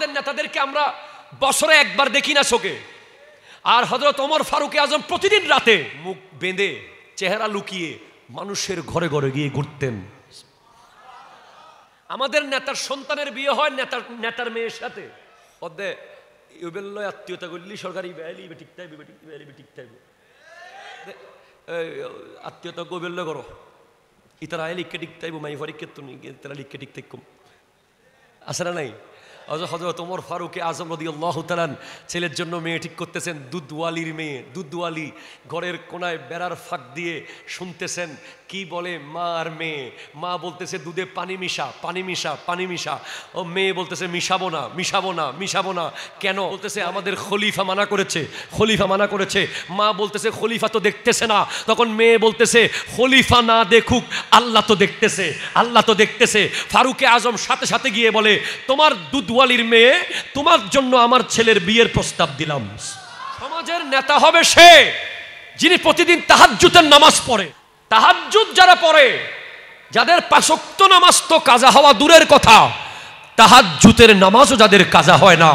আমাদের নেতাদেরকে আমরা বছরে একবার দেখি না চোখে। আর হযরত ওমর ফারুক আজম প্রতিদিন রাতে মুখ বেঁধে চেহারা লুকিয়ে মানুষের ঘরে ঘরে গিয়ে ঘুরতেন। আমাদের নেতার সন্তানের বিয়ে হয় নেতার মেয়ের সাথে, ওদে ইউবেল্লয় আত্মীয়তা করলি সরকারি বেলি ঠিক থাকবে, বেলি ঠিক থাকবে, আত্মীয়তা গোবেল্য করো ইতারা আয় লিখকে ঠিক থাকবো, মাই ফরিককে তুমি তারা লিখকে ঠিক থাকুম, আছে না নাই? হযরত ওমর ফারুক আজম রাদিয়াল্লাহু তাআলা ছেলের জন্য মেয়ে ঠিক করতেছেন, দুধওয়ালির মেয়ে, দুধওয়ালি। ঘরের কোনায় বেড়ার ফাঁক দিয়ে শুনতেছেন কি বলে মা আর মেয়ে। মা বলতেছে দুধে পানি মিশা, পানি মিশা, পানি মিশা। ও মেয়ে বলতেছে মিশাবো না, মিশাবো না, মিশাবো না। কেন? বলতেছে আমাদের খলিফা মানা করেছে, খলিফা মানা করেছে। মা বলতেছে খলিফা তো দেখতেছে না। তখন মেয়ে বলতেছে খলিফা না দেখুক, আল্লাহ তো দেখতেছে, আল্লাহ তো দেখতেছে। ফারুকে আজম সাথে সাথে গিয়ে বলে তোমার দুধওয়ালির মেয়ে, তোমার জন্য আমার ছেলের বিয়ের প্রস্তাব দিলাম। সমাজের নেতা হবে সে যিনি প্রতিদিন তাহাজ্জুদের নামাজ পড়ে। তাহাজ্জুদ যারা পড়ে, যাদের ৫ ওয়াক্ত নামাজ তো কাজা হওয়া দূরের কথা, তাহাজ্জুদের নামাজও যাদের কাজা হয় না,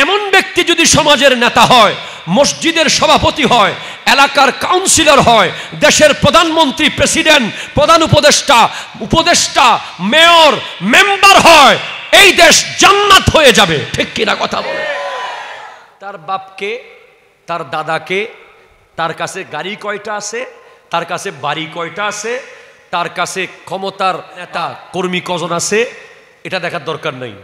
এমন ব্যক্তি যদি সমাজের নেতা হয়, মসজিদের সভাপতি হয়, এলাকার কাউন্সিলর হয়, দেশের প্রধানমন্ত্রী, প্রেসিডেন্ট, প্রধান উপদেষ্টা, উপদেষ্টা, মেয়র, মেম্বার হয়, এই দেশ জান্নাত হয়ে যাবে। ঠিক কিনা কথা বলে? তার বাপকে, তার দাদাকে, তার কাছে গাড়ি কয়টা আছে, তার কাছে বাড়ি কয়টা আছে, তার কাছে ক্ষমতার নেতা কর্মী কজন আছে, এটা দেখার দরকার নাই।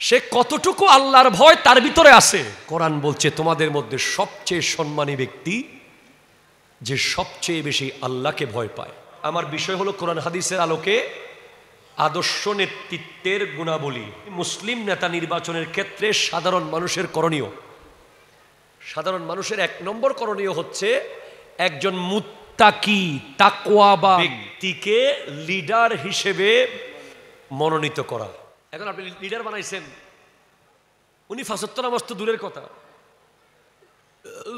সে কতটুকু আল্লাহর ভয় তার ভিতরে আছে। কোরআন বলছে তোমাদের মধ্যে সবচেয়ে সম্মানী ব্যক্তি যে সবচেয়ে বেশি আল্লাহকে ভয় পায়। আমার বিষয় হলো কোরআন হাদিসের আলোকে আদর্শ নেতৃত্বের গুণাবলী। মুসলিম নেতা নির্বাচনের ক্ষেত্রে সাধারণ মানুষের করণীয়, সাধারণ মানুষের ১ নম্বর করণীয় হচ্ছে একজন মুত্তাকি তাকওয়াবান ব্যক্তিকে লিডার হিসেবে মনোনীত করা। এখন আপনি লিডার বানাইছেন, উনি ৫ ওয়াক্ত নামাজ তো দূরের কথা,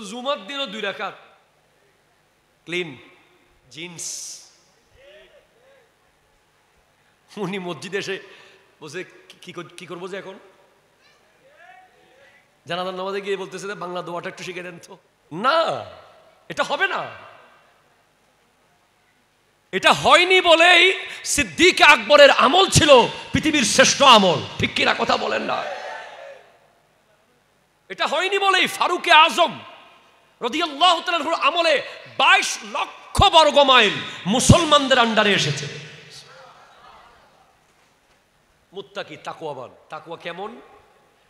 জুমার দিনও ২ রাকাত, ক্লিন জিন্স, উনি মসজিদে এসে বসে কি করবো যে এখন জানাজার নামাজে গিয়ে বলতেছে বাংলা দোয়াটা একটু শিখে দেন তো। না, এটা হবে না। এটা হয়নি বলেই সিদ্দিক আকবরের আমল ছিল পৃথিবীর শ্রেষ্ঠ আমল। ঠিক কিনা কথা বলেন না? এটা হয়নি বলেই ফারুকে আজম রাদিয়াল্লাহু তাআলার আমলে ২২ লক্ষ বর্গ মাইল মুসলমানদের আন্ডারে এসেছে। মুত্তাকি তাকওয়াবান। তাকওয়া কেমন?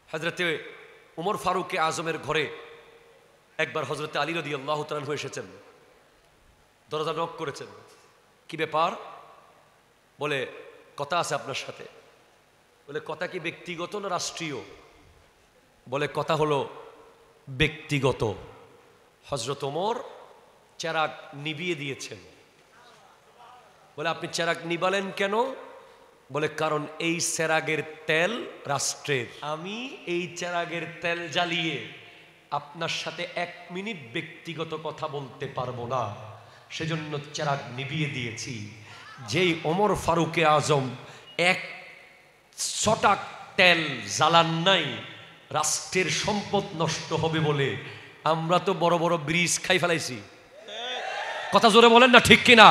হযরতে ওমর ফারুকে আজমের ঘরে একবার হযরতে আলী রাদিয়াল্লাহু তাআলা এসেছেন, দরজা নক করেছেন। কি ব্যাপার? বলে কথা আছে আপনার সাথে। বলে কথা কি ব্যক্তিগত না রাষ্ট্রীয়? বলে কথা হলো ব্যক্তিগত। হযরত ওমর চেরাগ নিভিয়ে দিয়েছেন। বলে আপনি চেরাগ নিবালেন কেন? বলে কারণ এই চেরাগের তেল রাষ্ট্রের, আমি এই চেরাগের তেল জ্বালিয়ে আপনার সাথে ১ মিনিট ব্যক্তিগত কথা বলতে পারবো না, সেজন্য চেরাগ নিভিয়ে দিয়েছি। যেই ওমর ফারুকে আজম ১ ছটাক তেল জ্বালান নাই, রাষ্ট্রের সম্পদ নষ্ট হবে বলে আমরা তো বড় বড় ব্রিজ খাই ফেলাইছি। কথা জোরে বলেন না, ঠিক কিনা?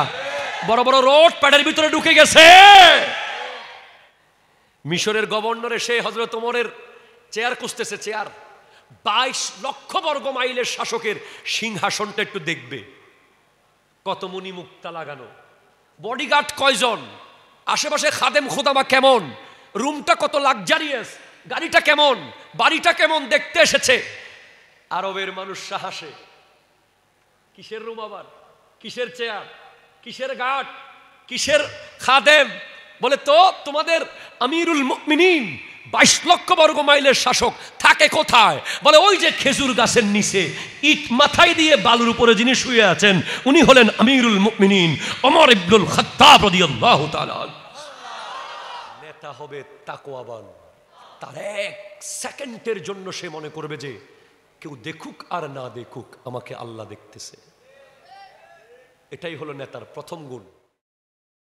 বড় বড় রোড প্যাডের ভিতরে ঢুকে গেছে। মিশরের গভর্নর এসে হযরত ওমরের চেয়ার খুঁজতেছে, চেয়ার ২২ লক্ষ বর্গ মাইলের শাসকের সিংহাসনটা একটু দেখবে, কত মণি মুক্তা লাগানো, বডিগার্ড কয়জন, আশেপাশে খাদেম খোদামা কেমন, রুমটা কত লাক্সারিয়াস, গাড়িটা কেমন, বাড়িটা কেমন দেখতে এসেছে। আরবের মানুষ সাহসে, কিসের রুম আবার, কিসের চেয়ার, কিসের গার্ড, কিসের খাদেম? বলে তো তোমাদের আমিরুল মুমিনিন ২২ লক্ষ বর্গ মাইলের শাসক থাকে কোথায়? বলে ওই যে খেজুর গাছের নিচে ইট মাথায় দিয়ে বালুর উপরে যিনি শুয়ে আছেন উনি হলেন আমিরুল মুমিনিন ওমর ইবনুল খাত্তাব রাদিয়াল্লাহু তাআলা। নেতা হবে তাকওয়াবান। তার ১ সেকেন্ডের জন্য সে মনে করবে যে কেউ দেখুক আর না দেখুক আমাকে আল্লাহ দেখতেছে। এটাই হলো নেতার প্রথম গুণ।